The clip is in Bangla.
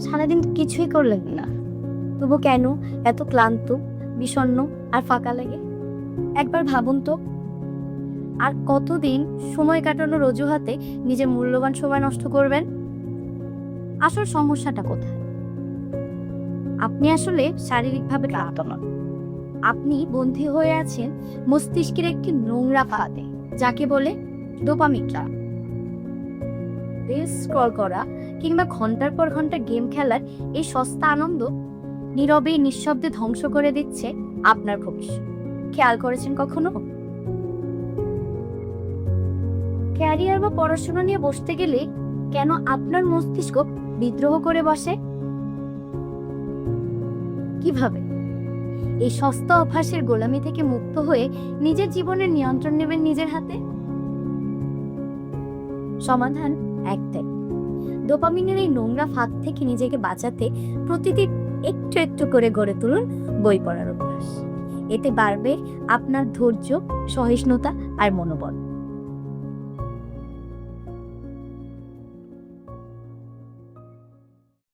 সারাদিন কিছুই করলেন না, তবু কেন এত ক্লান্ত, বিষণ্ণ আর ফাঁকা লাগে? একবার ভাবুন তো, আর কতদিন সময় কাটানোর অজুহাতে নিজের মূল্যবান সময় নষ্ট করবেন? আসল সমস্যাটা কোথায়? আপনি আসলে শারীরিকভাবে ক্লান্ত নন, আপনি বন্দী হয়ে আছেন মস্তিষ্কের একটি নোংরা ফাঁদে, যাকে বলে ডোপামিন ট্র্যাপ। রিলস স্ক্রল করা কিংবা ঘন্টার পর ঘন্টা গেম খেলার এই সস্তা আনন্দ নীরবে নিঃশব্দে ধ্বংস করে দিচ্ছে আপনার ভবিষ্যৎ। খেয়াল করেছেন কখনো? ক্যারিয়ার বা পড়াশোনা নিয়ে বসতে গেলে কেন আপনার মস্তিষ্ক বিদ্রোহ করে বসে? কিভাবে এই সস্তা অভ্যাসের গোলামি থেকে মুক্ত হয়ে নিজের জীবনের নিয়ন্ত্রণ নেবেন নিজের হাতে? সমাধান একটাই, ডোপামিনের এই নোংরা ফাঁদ থেকে নিজেকে বাঁচাতে প্রতিদিন একটু একটু করে গড়ে তুলুন বই পড়ার অভ্যাস। এতে বাড়বে আপনার ধৈর্য, সহিষ্ণুতা আর মনোবল।